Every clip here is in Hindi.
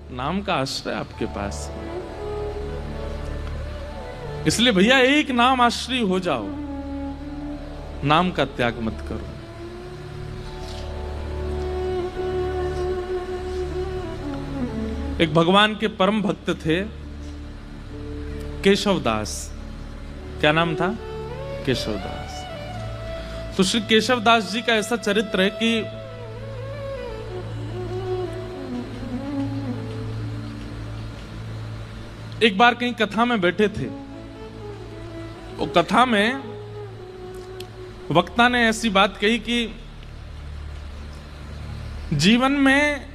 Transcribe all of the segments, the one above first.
नाम का आश्रय आपके पास। इसलिए भैया एक नाम आश्रय हो जाओ, नाम का त्याग मत करो। एक भगवान के परम भक्त थे केशवदास। क्या नाम था? केशवदास। तो श्री केशवदास जी का ऐसा चरित्र है कि एक बार कहीं कथा में बैठे थे। वो कथा में वक्ता ने ऐसी बात कही कि जीवन में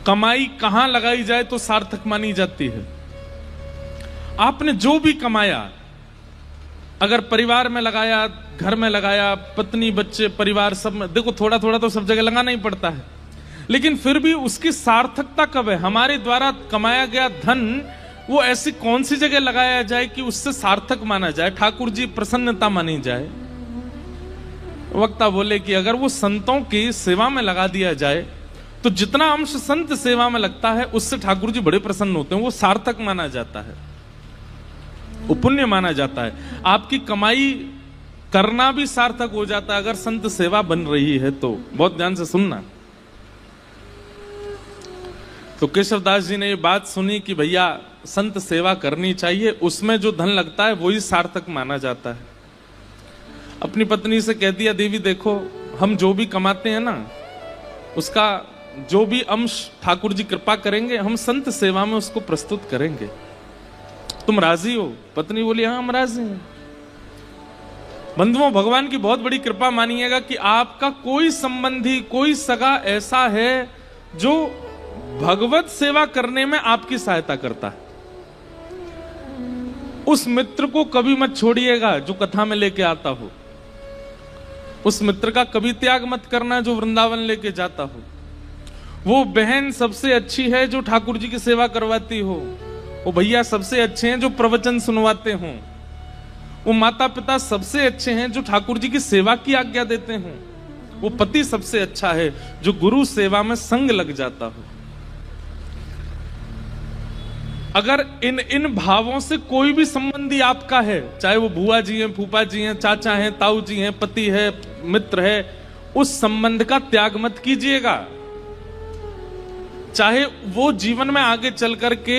कमाई कहां लगाई जाए तो सार्थक मानी जाती है। आपने जो भी कमाया, अगर परिवार में लगाया, घर में लगाया, पत्नी बच्चे परिवार सब में, देखो थोड़ा थोड़ा तो सब जगह लगाना ही पड़ता है, लेकिन फिर भी उसकी सार्थकता कब है? हमारे द्वारा कमाया गया धन वो ऐसी कौन सी जगह लगाया जाए कि उससे सार्थक माना जाए, ठाकुर जी प्रसन्नता मानी जाए? वक्ता बोले कि अगर वो संतों की सेवा में लगा दिया जाए तो जितना अंश संत सेवा में लगता है उससे ठाकुर जी बड़े प्रसन्न होते हैं, वो सार्थक माना जाता है, वो पुण्य माना जाता है। आपकी कमाई करना भी सार्थक हो जाता है अगर संत सेवा बन रही है तो। बहुत ध्यान से सुनना। तो केशवदास जी ने ये बात सुनी कि भैया संत सेवा करनी चाहिए, उसमें जो धन लगता है वही सार्थक माना जाता है। अपनी पत्नी से कह दिया, देवी देखो हम जो भी कमाते हैं ना, उसका जो भी अंश ठाकुर जी कृपा करेंगे हम संत सेवा में उसको प्रस्तुत करेंगे। तुम राजी हो? पत्नी बोली हाँ हम राजी हैं। बंधुओं, भगवान की बहुत बड़ी कृपा मानिएगा कि आपका कोई संबंधी, कोई सगा ऐसा है जो भगवत सेवा करने में आपकी सहायता करता है। उस मित्र को कभी मत छोड़िएगा जो कथा में लेके आता हो। उस मित्र का कभी त्याग मत करना जो वृंदावन लेके जाता हो। वो बहन सबसे अच्छी है जो ठाकुर जी की सेवा करवाती हो। वो भैया सबसे अच्छे हैं जो प्रवचन सुनवाते हों। वो माता पिता सबसे अच्छे हैं जो ठाकुर जी की सेवा की आज्ञा देते हों। वो पति सबसे अच्छा है जो गुरु सेवा में संग लग जाता हो। अगर इन भावों से कोई भी संबंधी आपका है, चाहे वो बुआ जी हैं, फूफा जी हैं, चाचा हैं, ताऊ जी हैं, पति है, मित्र है, उस संबंध का त्याग मत कीजिएगा। चाहे वो जीवन में आगे चल करके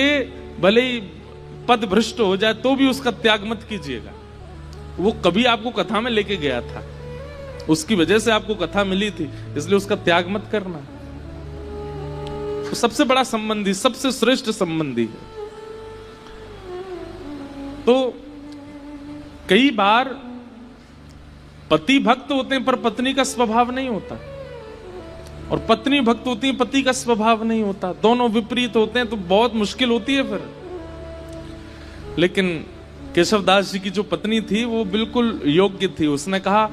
भले ही पद भ्रष्ट हो जाए तो भी उसका त्याग मत कीजिएगा। वो कभी आपको कथा में लेके गया था, उसकी वजह से आपको कथा मिली थी, इसलिए उसका त्याग मत करना। तो सबसे बड़ा संबंधी, सबसे श्रेष्ठ संबंधी है। तो कई बार पति भक्त होते हैं पर पत्नी का स्वभाव नहीं होता, और पत्नी भक्त होती है, पति का स्वभाव नहीं होता। दोनों विपरीत होते हैं तो बहुत मुश्किल होती है फिर। लेकिन केशवदास जी की जो पत्नी थी वो बिल्कुल योग्य थी। उसने कहा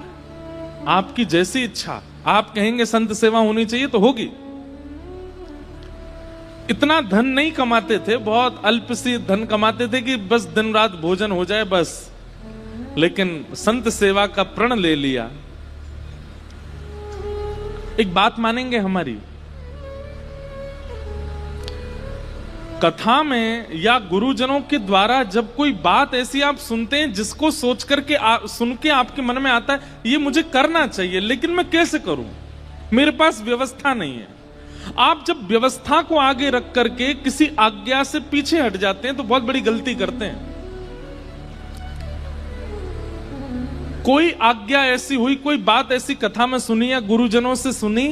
आपकी जैसी इच्छा, आप कहेंगे संत सेवा होनी चाहिए तो होगी। इतना धन नहीं कमाते थे, बहुत अल्प सी धन कमाते थे कि बस दिन रात भोजन हो जाए बस, लेकिन संत सेवा का प्रण ले लिया। एक बात मानेंगे हमारी, कथा में या गुरुजनों के द्वारा जब कोई बात ऐसी आप सुनते हैं जिसको सोच करके सुन के आपके मन में आता है ये मुझे करना चाहिए, लेकिन मैं कैसे करूं, मेरे पास व्यवस्था नहीं है। आप जब व्यवस्था को आगे रख करके किसी आज्ञा से पीछे हट जाते हैं तो बहुत बड़ी गलती करते हैं। कोई आज्ञा ऐसी हुई, कोई बात ऐसी कथा में सुनी या गुरुजनों से सुनी,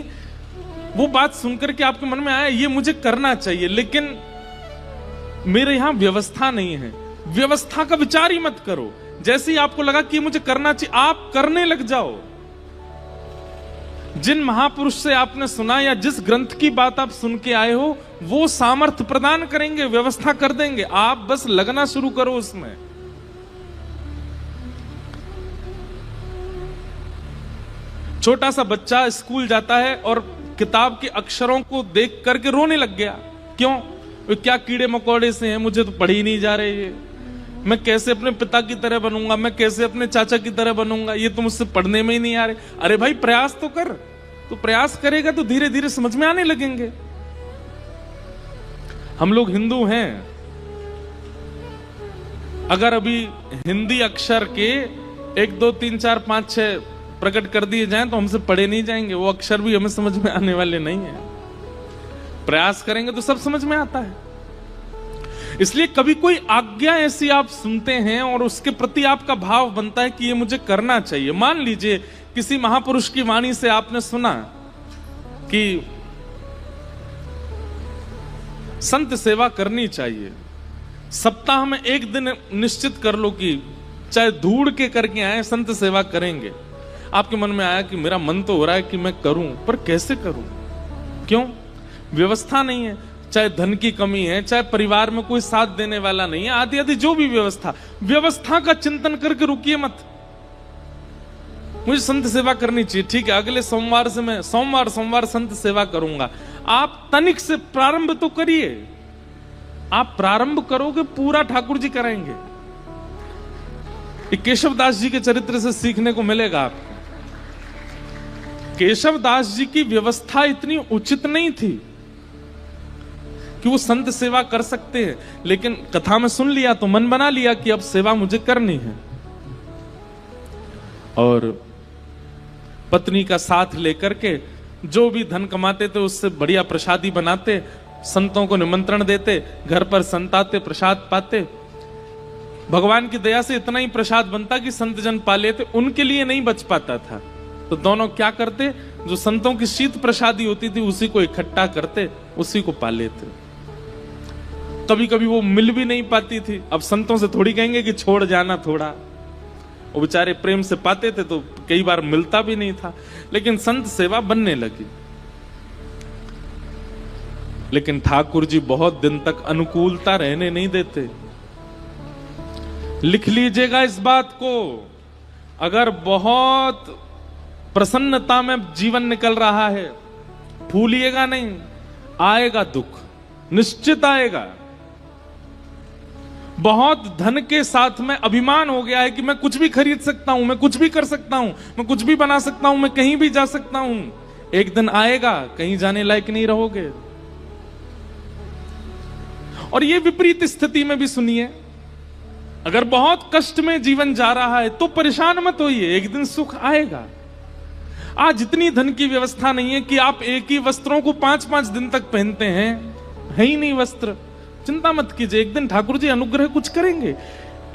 वो बात सुनकर के आपके मन में आया ये मुझे करना चाहिए, लेकिन मेरे यहां व्यवस्था नहीं है। व्यवस्था का विचार ही मत करो। जैसे ही आपको लगा कि मुझे करना चाहिए, आप करने लग जाओ। जिन महापुरुष से आपने सुना या जिस ग्रंथ की बात आप सुन के आए हो वो सामर्थ्य प्रदान करेंगे, व्यवस्था कर देंगे। आप बस लगना शुरू करो उसमें। छोटा सा बच्चा स्कूल जाता है और किताब के अक्षरों को देख करके रोने लग गया। क्यों? क्या कीड़े मकोड़े से हैं, मुझे तो पढ़ी नहीं जा रहे ये, मैं कैसे अपने पिता की तरह बनूंगा, मैं कैसे अपने चाचा की तरह बनूंगा, ये तो मुझसे पढ़ने में ही नहीं आ रहे। अरे भाई प्रयास तो कर, तो प्रयास करेगा तो धीरे धीरे समझ में आने लगेंगे। हम लोग हिंदू हैं, अगर अभी हिंदी अक्षर के 1 2 3 4 5 6 प्रकट कर दिए जाएं तो हमसे पढ़े नहीं जाएंगे, वो अक्षर भी हमें समझ में आने वाले नहीं है। प्रयास करेंगे तो सब समझ में आता है। इसलिए कभी कोई आज्ञा ऐसी आप सुनते हैं और उसके प्रति आपका भाव बनता है कि ये मुझे करना चाहिए। मान लीजिए किसी महापुरुष की वाणी से आपने सुना कि संत सेवा करनी चाहिए, सप्ताह में 1 दिन निश्चित कर लो कि चाहे धूड़ के करके आए संत सेवा करेंगे। आपके मन में आया कि मेरा मन तो हो रहा है कि मैं करूं, पर कैसे करूं? क्यों? व्यवस्था नहीं है, चाहे धन की कमी है, चाहे परिवार में कोई साथ देने वाला नहीं है, आदि आदि जो भी व्यवस्था का चिंतन करके रुकिए मत। मुझे संत सेवा करनी चाहिए, ठीक है, अगले सोमवार से मैं सोमवार संत सेवा करूंगा। आप तनिक से प्रारंभ तो करिए। आप प्रारंभ करोगे, पूरा ठाकुर जी कराएंगे। केशव दास जी के चरित्र से सीखने को मिलेगा आपको। केशव दास जी की व्यवस्था इतनी उचित नहीं थी कि वो संत सेवा कर सकते हैं, लेकिन कथा में सुन लिया तो मन बना लिया कि अब सेवा मुझे करनी है, और पत्नी का साथ लेकर के जो भी धन कमाते थे उससे बढ़िया प्रसादी बनाते, संतों को निमंत्रण देते, घर पर संत आते, प्रसाद पाते। भगवान की दया से इतना ही प्रसाद बनता कि संत जन पा लेते, उनके लिए नहीं बच पाता था। तो दोनों क्या करते, जो संतों की शीत प्रसादी होती थी उसी को इकट्ठा करते, उसी को पा लेते। कभी कभी वो मिल भी नहीं पाती थी, अब संतों से थोड़ी कहेंगे कि छोड़ जाना थोड़ा, वो बेचारे प्रेम से पाते थे तो कई बार मिलता भी नहीं था, लेकिन संत सेवा बनने लगी। लेकिन ठाकुर जी बहुत दिन तक अनुकूलता रहने नहीं देते। लिख लीजिएगा इस बात को, अगर बहुत प्रसन्नता में जीवन निकल रहा है, भूलिएगा नहीं, आएगा दुख, निश्चित आएगा। बहुत धन के साथ में अभिमान हो गया है कि मैं कुछ भी खरीद सकता हूं, मैं कुछ भी कर सकता हूं, मैं कुछ भी बना सकता हूं, मैं कहीं भी जा सकता हूं। एक दिन आएगा, कहीं जाने लायक नहीं रहोगे। और ये विपरीत स्थिति में भी सुनिए, अगर बहुत कष्ट में जीवन जा रहा है तो परेशान मत होइए, एक दिन सुख आएगा। आज इतनी धन की व्यवस्था नहीं है कि आप एक ही वस्त्रों को 5-5 दिन तक पहनते हैं, है ही नहीं वस्त्र, चिंता मत कीजिए, एक दिन ठाकुर जी अनुग्रह कुछ करेंगे।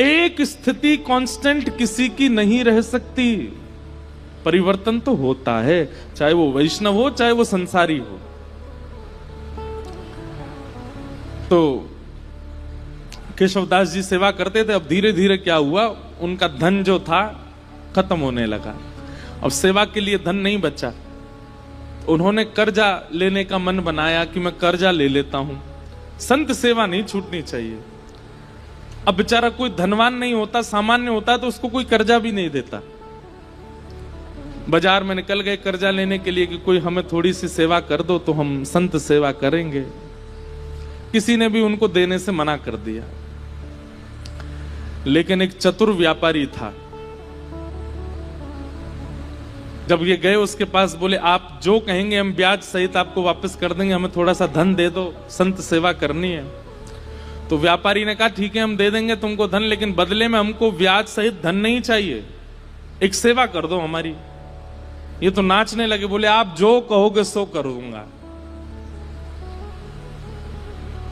एक स्थिति कांस्टेंट किसी की नहीं रह सकती, परिवर्तन तो होता है, चाहे वो वैष्णव हो चाहे वो संसारी हो। तो केशवदास जी सेवा करते थे। अब धीरे धीरे क्या हुआ, उनका धन जो था खत्म होने लगा, अब सेवा के लिए धन नहीं बचा। उन्होंने कर्जा लेने का मन बनाया कि मैं कर्जा ले लेता हूं, संत सेवा नहीं छूटनी चाहिए। अब बेचारा कोई धनवान नहीं होता, सामान्य होता तो उसको कोई कर्जा भी नहीं देता। बाजार में निकल गए कर्जा लेने के लिए कि कोई हमें थोड़ी सी सेवा कर दो तो हम संत सेवा करेंगे। किसी ने भी उनको देने से मना कर दिया। लेकिन एक चतुर व्यापारी था, जब ये गए उसके पास, बोले आप जो कहेंगे हम ब्याज सहित आपको वापस कर देंगे, हमें थोड़ा सा धन दे दो, संत सेवा करनी है। तो व्यापारी ने कहा ठीक है हम दे देंगे तुमको धन, लेकिन बदले में हमको ब्याज सहित धन नहीं चाहिए, एक सेवा कर दो हमारी। ये तो नाचने लगे, बोले आप जो कहोगे सो करूंगा।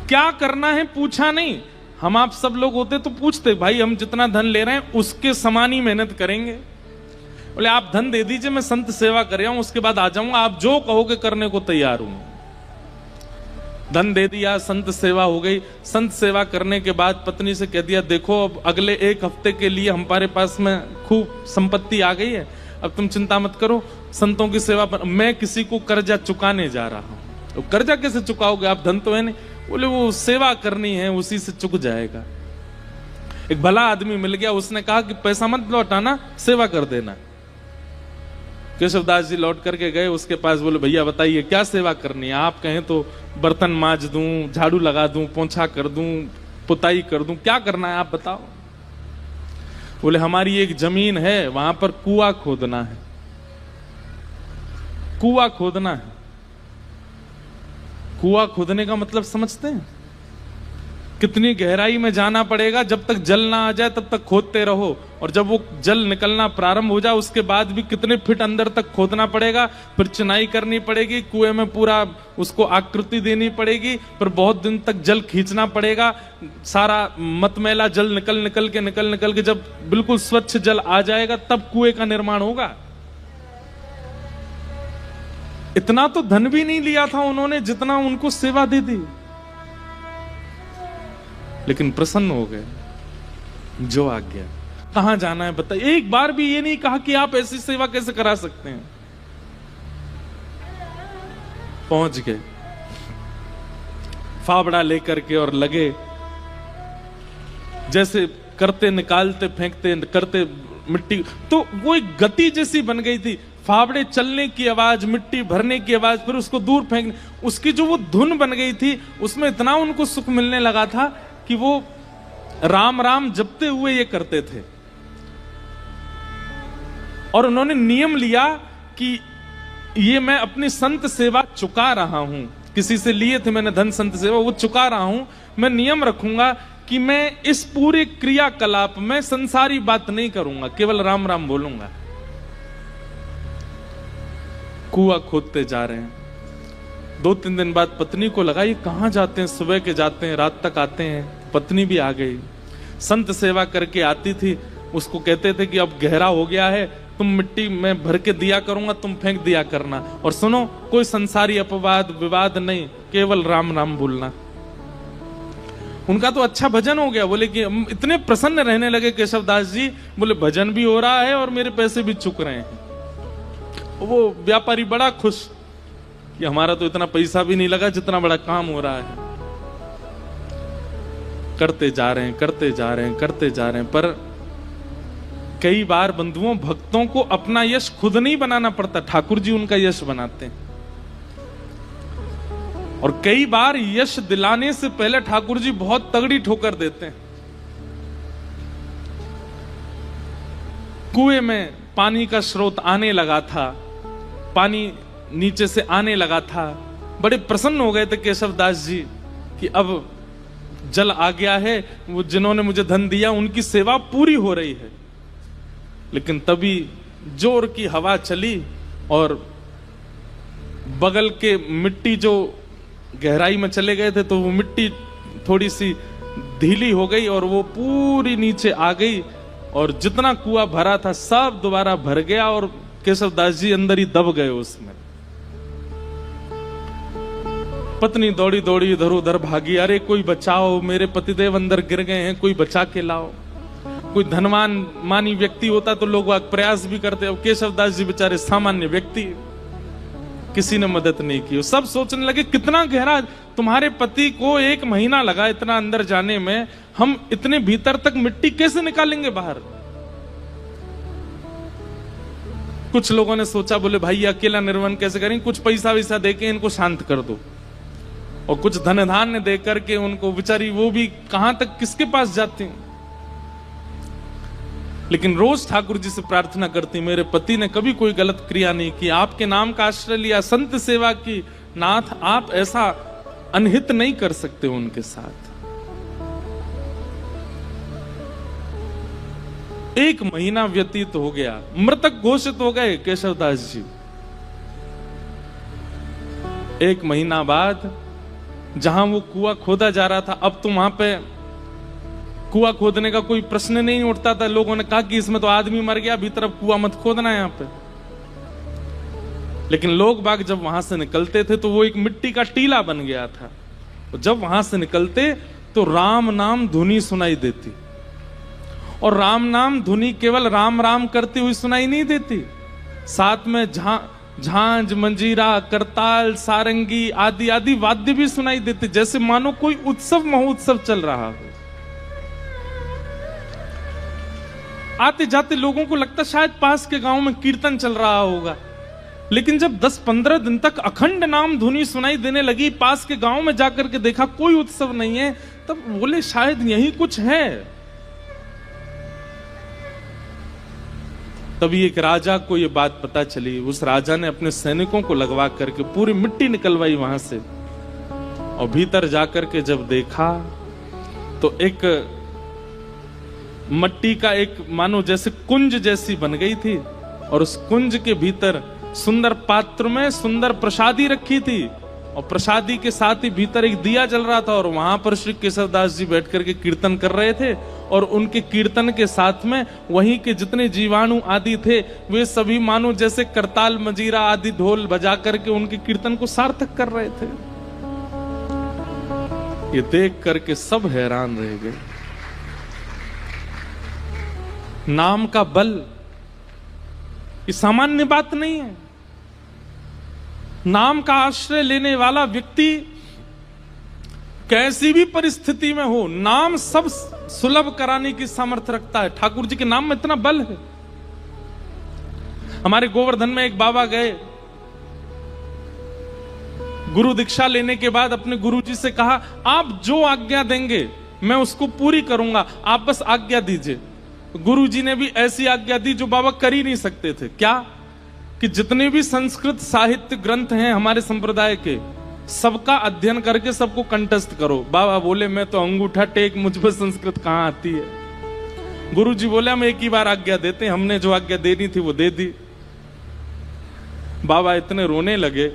क्या करना है पूछा नहीं। हम आप सब लोग होते तो पूछते, भाई हम जितना धन ले रहे हैं उसके समान ही मेहनत करेंगे। बोले आप धन दे दीजिए, मैं संत सेवा कर रहा हूं, उसके बाद आ जाऊंगा, आप जो कहोगे करने को तैयार हूं। धन दे दिया, संत सेवा हो गई। संत सेवा करने के बाद पत्नी से कह दिया देखो अब अगले 1 हफ्ते के लिए हमारे पास में खूब संपत्ति आ गई है, अब तुम चिंता मत करो, संतों की सेवा पर मैं किसी को कर्जा चुकाने जा रहा हूं। तो कर्जा कैसे चुकाओगे, आप धन तो है नहीं। बोले वो सेवा करनी है, उसी से चुक जाएगा। एक भला आदमी मिल गया, उसने कहा कि पैसा मत लौटाना, सेवा कर देना। केशवदास जी लौट करके गए उसके पास, बोले भैया बताइए क्या सेवा करनी है। आप कहें तो बर्तन मांज दूं, झाड़ू लगा दूं, पोंछा कर दूं, पुताई कर दूं, क्या करना है आप बताओ। बोले हमारी एक जमीन है, वहां पर कुआं खोदना है। कुआं खोदना है। कुआं खोदने का मतलब समझते हैं? कितनी गहराई में जाना पड़ेगा, जब तक जल ना आ जाए तब तक खोदते रहो, और जब वो जल निकलना प्रारंभ हो जाए उसके बाद भी कितने फीट अंदर तक खोदना पड़ेगा, फिर चिनाई करनी पड़ेगी, कुएं में पूरा उसको आकृति देनी पड़ेगी, फिर बहुत दिन तक जल खींचना पड़ेगा, सारा मतमैला जल निकल के जब बिल्कुल स्वच्छ जल आ जाएगा तब कुएं का निर्माण होगा। इतना तो धन भी नहीं लिया था उन्होंने जितना उनको सेवा दे दी, लेकिन प्रसन्न हो गए। जो आ गया, कहां जाना है बताइए। एक बार भी ये नहीं कहा कि आप ऐसी सेवा कैसे करा सकते हैं। पहुंच गए फावड़ा लेकर के और लगे, जैसे करते निकालते फेंकते करते मिट्टी, तो वो एक गति जैसी बन गई थी। फावड़े चलने की आवाज, मिट्टी भरने की आवाज, फिर उसको दूर फेंकने, उसकी जो वो धुन बन गई थी, उसमें इतना उनको सुख मिलने लगा था कि वो राम राम जपते हुए ये करते थे। और उन्होंने नियम लिया कि ये मैं अपनी संत सेवा चुका रहा हूं, किसी से लिए थे मैंने धन संत सेवा, वो चुका रहा हूं। मैं नियम रखूंगा कि मैं इस पूरे क्रियाकलाप में संसारी बात नहीं करूंगा, केवल राम राम बोलूंगा। कुआं खोदते जा रहे हैं। 2-3 दिन बाद पत्नी को लगा ये कहां जाते हैं, सुबह के जाते हैं रात तक आते हैं। पत्नी भी आ गई, संत सेवा करके आती थी, उसको कहते थे कि अब गहरा हो गया है, तुम मिट्टी में भर के दिया करूंगा, तुम फेंक दिया करना, और सुनो कोई संसारी अपवाद विवाद नहीं, केवल राम नाम बोलना। उनका तो अच्छा भजन हो गया। बोले कि इतने प्रसन्न रहने लगे केशवदास जी, बोले भजन भी हो रहा है और मेरे पैसे भी चुक रहे हैं। वो व्यापारी बड़ा खुश कि हमारा तो इतना पैसा भी नहीं लगा जितना बड़ा काम हो रहा है। करते जा रहे हैं, पर कई बार बंधुओं भक्तों को अपना यश खुद नहीं बनाना पड़ता, ठाकुर जी उनका यश बनाते हैं। और कई बार यश दिलाने से पहले ठाकुर जी बहुत तगड़ी ठोकर देते हैं। कुएं में पानी का स्रोत आने लगा था, पानी नीचे से आने लगा था। बड़े प्रसन्न हो गए थे केशवदास जी कि अब जल आ गया है, वो जिन्होंने मुझे धन दिया उनकी सेवा पूरी हो रही है। लेकिन तभी जोर की हवा चली और बगल के मिट्टी जो गहराई में चले गए थे, तो वो मिट्टी थोड़ी सी ढीली हो गई और वो पूरी नीचे आ गई, और जितना कुआं भरा था सब दोबारा भर गया और केशवदास जी अंदर ही दब गए उसमें। पत्नी दौड़ी दौड़ी इधर उधर भागी, अरे कोई बचाओ, मेरे पतिदेव अंदर गिर गए हैं, कोई बचा के लाओ। कोई धनवान मानी व्यक्ति होता तो लोग प्रयास भी करते, अब केशवदास जी बेचारे सामान्य व्यक्ति, किसी ने मदद नहीं की। सब सोचने लगे कितना गहरा, तुम्हारे पति को 1 महीना लगा इतना अंदर जाने में, हम इतने भीतर तक मिट्टी कैसे निकालेंगे बाहर। कुछ लोगों ने सोचा, बोले भाई अकेला निर्वन कैसे करेंगे, कुछ पैसा वैसा देके इनको शांत कर दो, और कुछ धन धान्य दे करके उनको, बेचारी वो भी कहां तक किसके पास जाती हैं। लेकिन रोज ठाकुर जी से प्रार्थना करती, मेरे पति ने कभी कोई गलत क्रिया नहीं की, आपके नाम का आश्रय लिया, संत सेवा की, नाथ आप ऐसा अनहित नहीं कर सकते उनके साथ। 1 महीना व्यतीत हो गया, मृतक घोषित हो गए केशवदास जी। 1 महीना बाद जहां वो कुआं खोदा जा रहा था, अब तो वहां पे कुआं खोदने का कोई प्रश्न नहीं उठता था। लोगों ने कहा कि इसमें तो आदमी मर गया, भीतर अब कुआं मत खोदना यहां पे। लेकिन लोग बाग जब वहां से निकलते थे तो वो एक मिट्टी का टीला बन गया था। जब वहां से निकलते तो राम नाम धुनी सुनाई देती, और राम नाम धुनी केवल राम राम करती हुई सुनाई नहीं देती, साथ में झांझ, मंजीरा, करताल, सारंगी आदि आदि वाद्य भी सुनाई देते, जैसे मानो कोई उत्सव महोत्सव चल रहा हो। आते जाते लोगों को लगता शायद पास के गांव में कीर्तन चल रहा होगा। लेकिन जब 10-15 दिन तक अखंड नाम धुनी सुनाई देने लगी, पास के गांव में जाकर के देखा कोई उत्सव नहीं है, तब बोले शायद यही कुछ है। तभी एक राजा को यह बात पता चली। उस राजा ने अपने सैनिकों को लगवा करके पूरी मिट्टी निकलवाई वहां से, और भीतर जाकर के जब देखा तो एक मट्टी का एक मानो जैसे कुंज जैसी बन गई थी, और उस कुंज के भीतर सुंदर पात्र में सुंदर प्रसादी रखी थी, और प्रसादी के साथ ही भीतर एक दिया जल रहा था, और वहां पर श्री केशवदास जी बैठ करके कीर्तन कर रहे थे, और उनके कीर्तन के साथ में वहीं के जितने जीवाणु आदि थे वे सभी मानो जैसे करताल मजीरा आदि ढोल बजा करके उनके कीर्तन को सार्थक कर रहे थे। ये देख करके सब हैरान रह गए। नाम का बल ये सामान्य बात नहीं है। नाम का आश्रय लेने वाला व्यक्ति कैसी भी परिस्थिति में हो, नाम सब सुलभ कराने की सामर्थ्य रखता है। ठाकुर जी के नाम में इतना बल है। हमारे गोवर्धन में एक बाबा गए, गुरु दीक्षा लेने के बाद अपने गुरु जी से कहा, आप जो आज्ञा देंगे मैं उसको पूरी करूंगा, आप बस आज्ञा दीजिए। गुरु जी ने भी ऐसी आज्ञा दी जो बाबा कर ही नहीं सकते थे। क्या? कि जितने भी संस्कृत साहित्य ग्रंथ हैं हमारे संप्रदाय के, सबका अध्ययन करके सबको कंठस्थ करो। बाबा बोले, मैं तो अंगूठा टेक, मुझ पर संस्कृत कहां आती है। गुरु जी बोले, हम एक ही बार आज्ञा देते हैं, हमने जो आज्ञा देनी थी वो दे दी। बाबा इतने रोने लगे,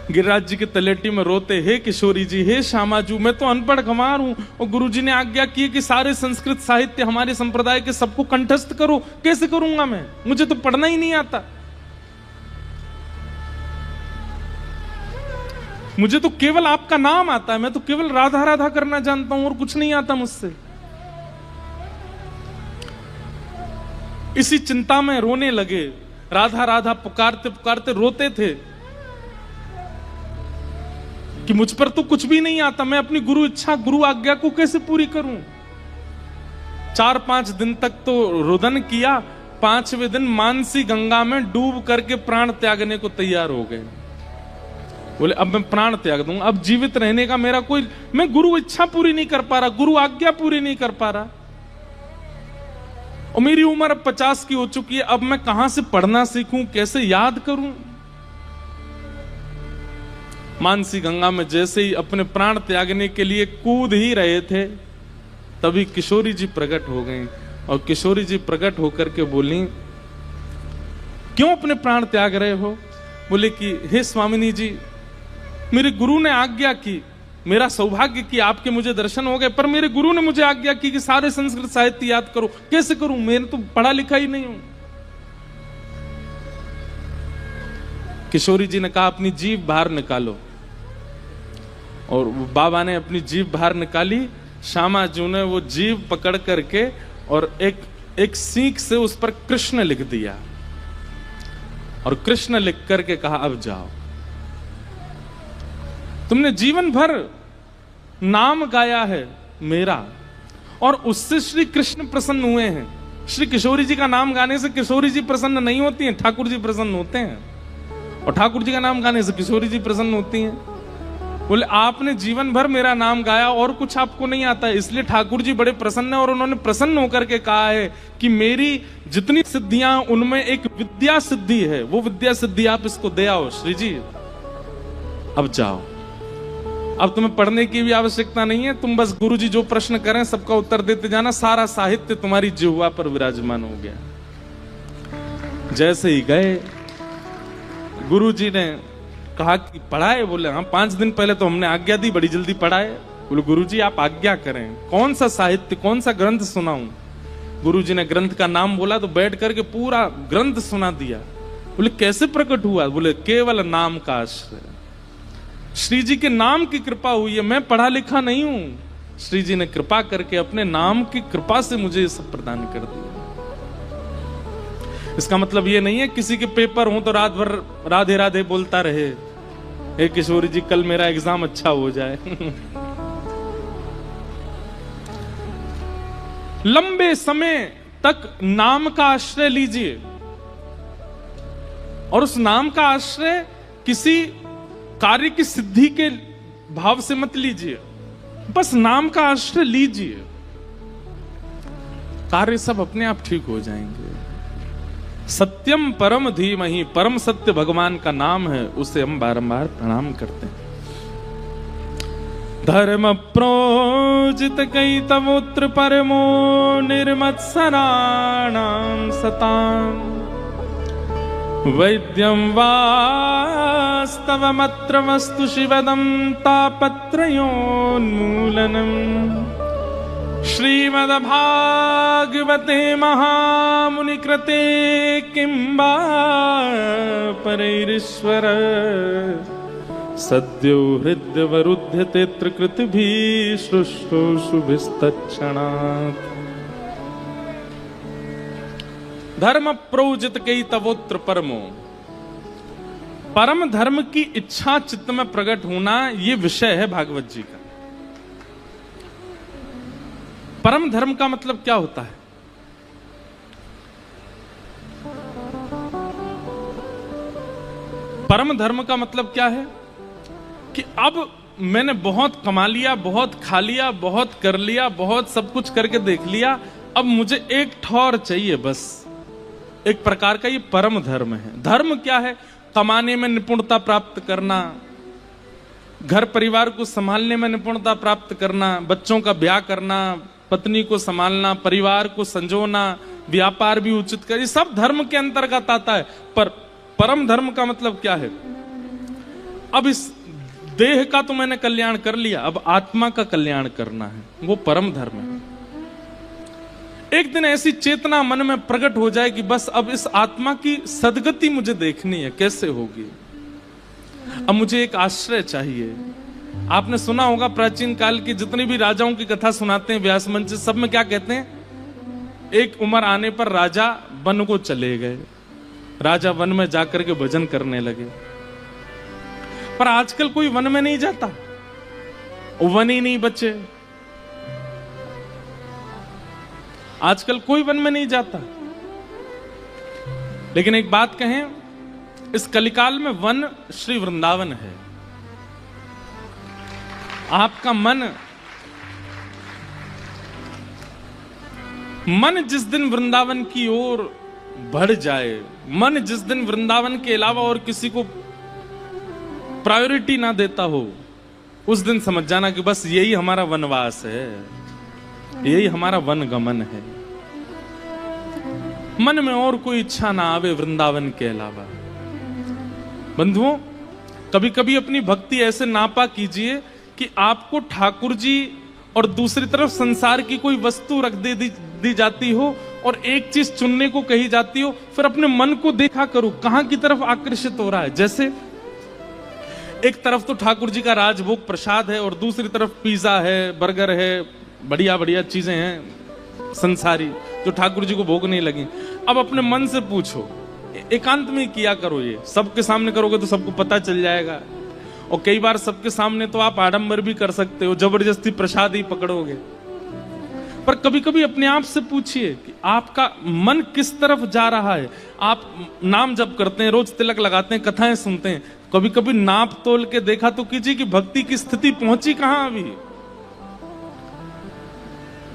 गिरिराज जी के तलेटी में रोते, हे किशोरी जी, हे श्यामाजू, मैं तो अनपढ़ गंवार हूं, और गुरु जी ने आज्ञा की कि सारे संस्कृत साहित्य हमारे संप्रदाय के सबको कंठस्थ करो। कैसे करूंगा मैं? मुझे तो पढ़ना ही नहीं आता, मुझे तो केवल आपका नाम आता है, मैं तो केवल राधा राधा करना जानता हूं और कुछ नहीं आता मुझसे। इसी चिंता में रोने लगे, राधा राधा पुकारते पुकारते रोते थे कि मुझ पर तो कुछ भी नहीं आता, मैं अपनी गुरु इच्छा गुरु आज्ञा को कैसे पूरी करूं। 4-5 दिन तक तो रुदन किया, 5वें दिन मानसी गंगा में डूब करके प्राण त्यागने को तैयार हो गए। बोले, अब मैं प्राण त्याग दूंगा, अब जीवित रहने का मेरा कोई, मैं गुरु इच्छा पूरी नहीं कर पा रहा, गुरु आज्ञा पूरी नहीं कर पा रहा, और मेरी उम्र अब 50 की हो चुकी है, अब मैं कहां से पढ़ना सीखूं, कैसे याद करूं। मानसी गंगा में जैसे ही अपने प्राण त्यागने के लिए कूद ही रहे थे, तभी किशोरी जी प्रकट हो गई, और किशोरी जी प्रकट होकर के बोली, क्यों अपने प्राण त्याग रहे हो? बोले कि हे स्वामिनी जी, मेरे गुरु ने आज्ञा की, मेरा सौभाग्य कि आपके मुझे दर्शन हो गए, पर मेरे गुरु ने मुझे आज्ञा की कि सारे संस्कृत साहित्य याद करो। कैसे करूं? मैंने तो पढ़ा लिखा ही नहीं हूं। किशोरी जी ने कहा, अपनी जीभ बाहर निकालो, और बाबा ने अपनी जीभ बाहर निकाली। श्यामाजू ने वो जीभ पकड़ करके और एक सीख से उस पर कृष्ण लिख दिया, और कृष्ण लिख करके कहा, अब जाओ, तुमने जीवन भर नाम गाया है मेरा, और उससे श्री कृष्ण प्रसन्न हुए हैं। श्री किशोरी जी का नाम गाने से किशोरी जी प्रसन्न नहीं होती हैं, ठाकुर जी प्रसन्न होते हैं, और ठाकुर जी का नाम गाने से किशोरी जी प्रसन्न होती हैं। बोले, आपने जीवन भर मेरा नाम गाया और कुछ आपको नहीं आता है, इसलिए ठाकुर जी बड़े प्रसन्न है, और उन्होंने प्रसन्न होकर के कहा है कि मेरी जितनी सिद्धियां उनमें एक विद्या सिद्धि है, वो विद्या सिद्धि आप इसको दे आओ श्री जी, अब जाओ, अब तुम्हें पढ़ने की भी आवश्यकता नहीं है, तुम बस गुरु जी जो प्रश्न करें सबका उत्तर देते जाना, सारा साहित्य तुम्हारी जिह्वा पर विराजमान हो गया। जैसे ही गए, गुरु जी ने कहा कि पढ़ाए? बोले, हाँ, 5 दिन पहले तो हमने आज्ञा दी, बड़ी जल्दी पढ़ाए। बोले, गुरु जी आप आज्ञा करें, कौन सा साहित्य, कौन सा ग्रंथ सुनाऊं? गुरु जी ने ग्रंथ का नाम बोला तो बैठ करके पूरा ग्रंथ सुना दिया। बोले, कैसे प्रकट हुआ? बोले, केवल नाम का आश्रय, श्री जी के नाम की कृपा हुई है, मैं पढ़ा लिखा नहीं हूं, श्री जी ने कृपा करके अपने नाम की कृपा से मुझे ये सब प्रदान कर दिया। इसका मतलब ये नहीं है किसी के पेपर हो तो रात भर राधे राधे बोलता रहे, हे किशोरी जी कल मेरा एग्जाम अच्छा हो जाए। लंबे समय तक नाम का आश्रय लीजिए, और उस नाम का आश्रय किसी कार्य की सिद्धि के भाव से मत लीजिए, बस नाम का आश्रय लीजिए, कार्य सब अपने आप ठीक हो जाएंगे। सत्यम परम धीमहि, परम सत्य भगवान का नाम है, उसे हम बारंबार प्रणाम करते हैं। धर्म प्रोजित कई तवोत्र परमो निर्मत्सराणां सताम् वैद्यं वास्तवमत्र वस्तु शिवदं तापत्रयोन्मूलनम् श्रीमद्भागवते महामुनिकृते किं वा परैरीश्वर सद्यो हृद्यवरुध्यते कृतिभिः शुश्रूषुभिस्तत्क्षणात्। धर्म प्रोजित कई तवोत्र परमो, परम धर्म की इच्छा चित्त में प्रकट होना, ये विषय है भागवत जी का। परम धर्म का मतलब क्या होता है? परम धर्म का मतलब क्या है कि अब मैंने बहुत कमा लिया, बहुत खा लिया, बहुत कर लिया, बहुत सब कुछ करके देख लिया, अब मुझे एक ठौर चाहिए बस। एक प्रकार का ये परम धर्म है। धर्म क्या है? कमाने में निपुणता प्राप्त करना, घर परिवार को संभालने में निपुणता प्राप्त करना, बच्चों का ब्याह करना, पत्नी को संभालना, परिवार को संजोना, व्यापार भी उचित कर, ये सब धर्म के अंतर्गत आता है। पर परम धर्म का मतलब क्या है? अब इस देह का तो मैंने कल्याण कर लिया, अब आत्मा का कल्याण करना है, वो परम धर्म है। एक दिन ऐसी चेतना मन में प्रकट हो जाए कि बस अब इस आत्मा की सदगति मुझे देखनी है, कैसे होगी? अब मुझे एक आश्रय चाहिए। आपने सुना होगा प्राचीन काल की जितनी भी राजाओं की कथा सुनाते हैं व्यास मंच, सब में क्या कहते हैं? एक उम्र आने पर राजा वन को चले गए, राजा वन में जाकर के भजन करने लगे। पर आजकल कोई वन में नहीं जाता, वन ही नहीं बचे। आजकल कोई वन में नहीं जाता। लेकिन एक बात कहें, इस कलिकाल में वन श्री वृंदावन है। आपका मन जिस दिन वृंदावन की ओर बढ़ जाए, मन जिस दिन वृंदावन के अलावा और किसी को प्रायोरिटी ना देता हो, उस दिन समझ जाना कि बस यही हमारा वनवास है, यही हमारा वन गमन है। मन में और कोई इच्छा ना आवे वृंदावन के अलावा। बंधुओं, कभी कभी अपनी भक्ति ऐसे नापा कीजिए कि आपको ठाकुर जी और दूसरी तरफ संसार की कोई वस्तु रख दी जाती हो और एक चीज चुनने को कही जाती हो, फिर अपने मन को देखा करो कहां की तरफ आकर्षित हो रहा है। जैसे एक तरफ तो ठाकुर जी का राजभोग प्रसाद है और दूसरी तरफ पिज्जा है, बर्गर है, बढ़िया बढ़िया चीजें हैं संसारी जो ठाकुर जी को भोग नहीं लगी। अब अपने मन से पूछो, एकांत में किया करो, ये सबके सामने करोगे तो सबको पता चल जाएगा। और कई बार सबके सामने तो आप आडंबर भी कर सकते हो, जबरदस्ती प्रसाद ही पकड़ोगे। पर कभी कभी अपने आप से पूछिए कि आपका मन किस तरफ जा रहा है। आप नाम जप करते हैं, रोज तिलक लगाते हैं, कथाएं सुनते हैं, कभी कभी नाप तोल के देखा तो कीजिए कि भक्ति की स्थिति पहुंची कहां अभी।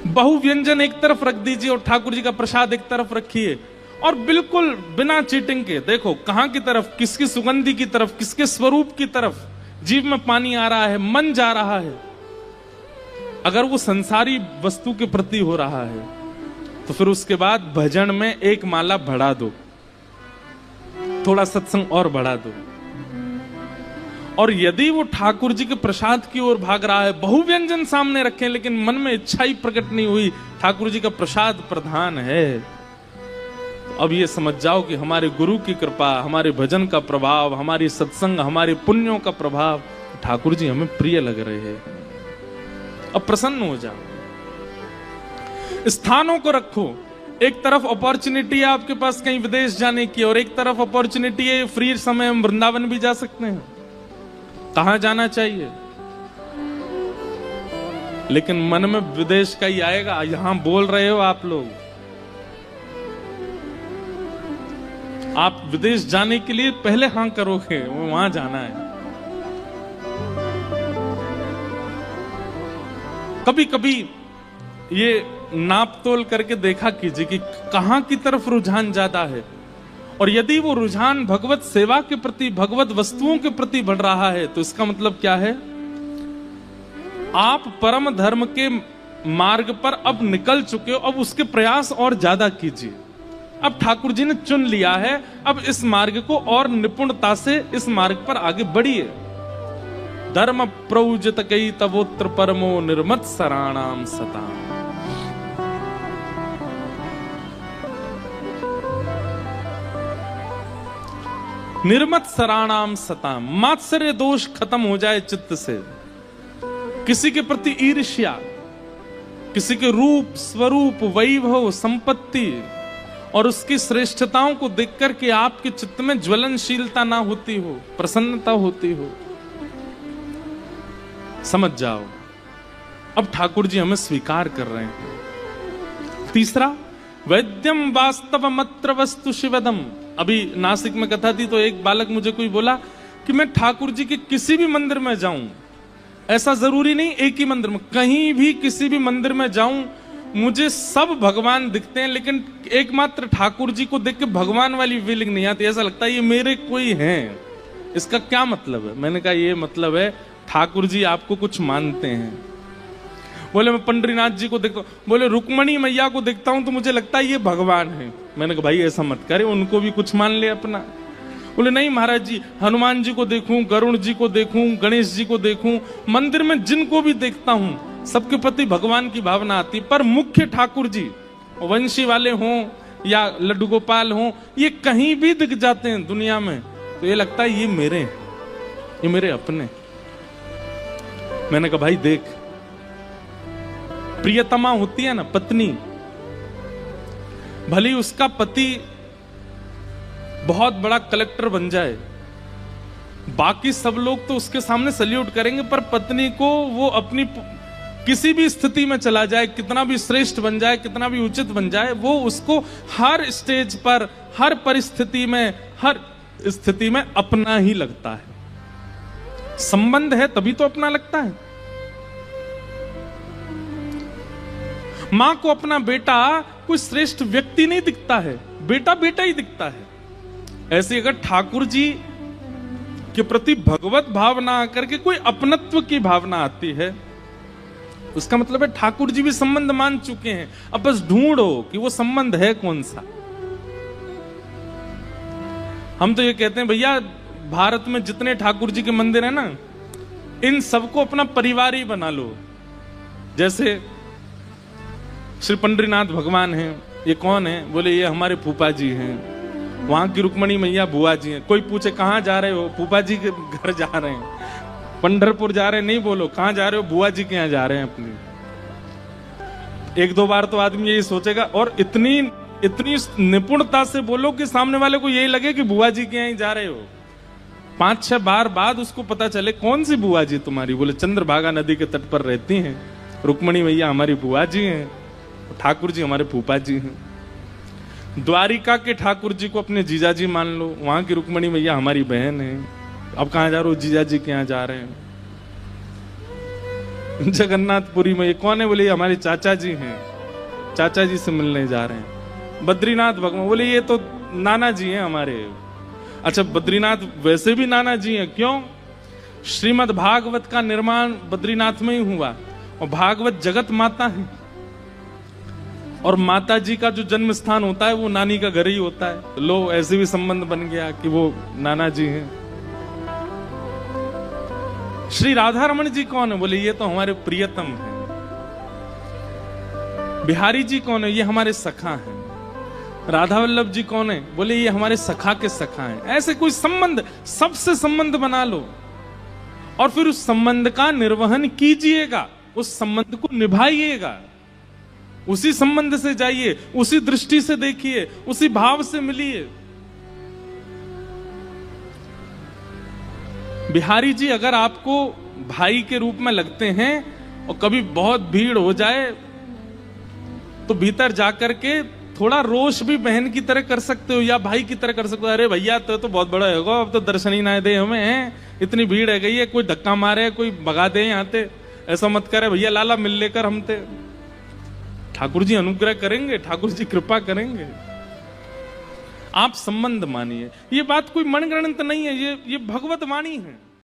बहु व्यंजन एक तरफ रख दीजिए और ठाकुर जी का प्रसाद एक तरफ रखिए और बिल्कुल बिना चीटिंग के देखो कहां की तरफ, किसकी सुगंधि की तरफ, किसके स्वरूप की तरफ जीव में पानी आ रहा है, मन जा रहा है। अगर वो संसारी वस्तु के प्रति हो रहा है तो फिर उसके बाद भजन में एक माला बढ़ा दो, थोड़ा सत्संग और बढ़ा दो। और यदि वो ठाकुर जी के प्रसाद की ओर भाग रहा है, बहु व्यंजन सामने रखें लेकिन मन में इच्छा ही प्रकट नहीं हुई, ठाकुर जी का प्रसाद प्रधान है, तो अब ये समझ जाओ कि हमारे गुरु की कृपा, हमारे भजन का प्रभाव, हमारी सत्संग, हमारे पुण्यों का प्रभाव, ठाकुर जी हमें प्रिय लग रहे हैं। अब प्रसन्न हो जाओ, स्थानों को रखो। एक तरफ अपॉर्चुनिटी है आपके पास कहीं विदेश जाने की और एक तरफ अपॉर्चुनिटी है फ्री समय हम वृंदावन भी जा सकते हैं। कहां जाना चाहिए? लेकिन मन में विदेश का ही आएगा। यहां बोल रहे हो आप लोग, आप विदेश जाने के लिए पहले हां करोगे, वहां जाना है। कभी कभी ये नाप तोल करके देखा कीजिए कि कहां की तरफ रुझान ज्यादा है, और यदि वो रुझान भगवत सेवा के प्रति, भगवत वस्तुओं के प्रति बढ़ रहा है तो इसका मतलब क्या है आप परम धर्म के मार्ग पर अब निकल चुके हो, अब उसके प्रयास और ज्यादा कीजिए। अब ठाकुर जी ने चुन लिया है, अब इस मार्ग को और निपुणता से इस मार्ग पर आगे बढ़िए। धर्म प्रौजत कई तवोत्र परमो निर्मत सराणाम सता। निर्मत सराणाम सता, मात्सर्य दोष खत्म हो जाए चित्त से। किसी के प्रति ईर्ष्या, किसी के रूप स्वरूप वैभव संपत्ति और उसकी श्रेष्ठताओं को देखकर के आपके चित्त में ज्वलनशीलता ना होती हो, प्रसन्नता होती हो, समझ जाओ अब ठाकुर जी हमें स्वीकार कर रहे हैं। तीसरा, वैद्यम वास्तव मत्र वस्तु शिवदम। अभी नासिक में कथा थी तो एक बालक मुझे कोई बोला कि मैं ठाकुर जी के किसी भी मंदिर में जाऊं, ऐसा जरूरी नहीं एक ही मंदिर में, कहीं भी किसी भी मंदिर में जाऊं मुझे सब भगवान दिखते हैं, लेकिन एकमात्र ठाकुर जी को देख के भगवान वाली फीलिंग नहीं आती। ऐसा लगता है ये मेरे कोई हैं। इसका क्या मतलब है? मैंने कहा ये मतलब है ठाकुर जी आपको कुछ मानते हैं। बोले मैं पंडरीनाथ जी को देखता हूँ, बोले रुक्मणी मैया को देखता हूं तो मुझे लगता है ये भगवान है। मैंने कहा भाई ऐसा मत करे, उनको भी कुछ मान ले अपना। बोले नहीं महाराज जी, हनुमान जी को देखूं, गरुण जी को देखूं, गणेश जी को देखूं, मंदिर में जिनको भी देखता हूं सबके प्रति भगवान की भावना आती, पर मुख्य ठाकुर जी वंशी वाले हों या लड्डू गोपाल हों, ये कहीं भी दिख जाते हैं दुनिया में तो ये लगता है ये मेरे हैं, ये मेरे अपने। मैंने कहा भाई देख, प्रियतमा होती है ना पत्नी, भली उसका पति बहुत बड़ा कलेक्टर बन जाए, बाकी सब लोग तो उसके सामने सल्यूट करेंगे, पर पत्नी को वो अपनी किसी भी स्थिति में चला जाए, कितना भी श्रेष्ठ बन जाए, कितना भी उचित बन जाए, वो उसको हर स्टेज पर, हर परिस्थिति में, हर स्थिति में अपना ही लगता है। संबंध है तभी तो अपना लगता है। मां को अपना बेटा कोई श्रेष्ठ व्यक्ति नहीं दिखता है, बेटा बेटा ही दिखता है। ऐसे अगर ठाकुर जी के प्रति भगवत भावना आकर के कोई अपनत्व की भावना आती है, उसका मतलब है ठाकुर जी भी संबंध मान चुके हैं। अब बस ढूंढो कि वो संबंध है कौन सा। हम तो ये कहते हैं भैया भारत में जितने ठाकुर जी के मंदिर है ना, इन सबको अपना परिवार ही बना लो। जैसे श्री पंडरीनाथ भगवान हैं, ये कौन है? बोले ये हमारे फूफा जी हैं। वहां की रुक्मणी मैया बुआ जी हैं। कोई पूछे कहां जा रहे हो? फूफा जी के घर जा रहे हैं। पंढरपुर जा रहे हैं? नहीं बोलो कहां जा रहे हो? बुआ जी के यहाँ जा रहे हैं अपनी। एक दो बार तो आदमी यही सोचेगा, और इतनी निपुणता से बोलो कि सामने वाले को यही लगे कि बुआ जी के यहाँ ही जा रहे हो। 5-6 बार बाद उसको पता चले कौन सी बुआ जी तुम्हारी? बोले चंद्रभागा नदी के तट पर रहती हैं, रुक्मणी मैया हमारी बुआ जी हैं, ठाकुर जी हमारे फूफा जी हैं। द्वारिका के ठाकुर जी को अपने जीजा जी मान लो, वहां की रुक्मणी मैया हमारी बहन है। अब कहां जा रहे हो? जीजा जी के यहाँ जा रहे हैं। जगन्नाथपुरी में ये कौन है? बोले ये हमारे चाचा जी हैं, चाचा जी से मिलने जा रहे हैं। बद्रीनाथ भगवान, बोले ये तो नाना जी हैं हमारे। अच्छा बद्रीनाथ वैसे भी नाना जी हैं, क्यों? श्रीमद् भागवत का निर्माण बद्रीनाथ में ही हुआ, और भागवत जगत माता है, और माता जी का जो जन्म स्थान होता है वो नानी का घर ही होता है। लो ऐसे भी संबंध बन गया कि वो नाना जी हैं। श्री राधा रमन जी कौन है? बोले ये तो हमारे प्रियतम हैं। बिहारी जी कौन है? ये हमारे सखा हैं। राधा वल्लभ जी कौन है? बोले ये हमारे सखा के सखा हैं। ऐसे कोई संबंध, सबसे संबंध बना लो और फिर उस संबंध का निर्वहन कीजिएगा, उस संबंध को निभाइएगा, उसी संबंध से जाइए, उसी दृष्टि से देखिए, उसी भाव से मिलिए। बिहारी जी अगर आपको भाई के रूप में लगते हैं और कभी बहुत भीड़ हो जाए तो भीतर जाकर के थोड़ा रोष भी बहन की तरह कर सकते हो या भाई की तरह कर सकते हो। अरे भैया तो बहुत बड़ा होगा, अब तो दर्शन ही ना दे हमें, इतनी भीड़ है गई है, कोई धक्का मारे, कोई भगा दे यहाँ ते, ऐसा मत करे भैया, लाला मिल लेकर हम ते। ठाकुर जी अनुग्रह करेंगे, ठाकुर जी कृपा करेंगे। आप संबंध मानिए। ये बात कोई मनगढ़ंत नहीं है, ये भगवत वाणी है।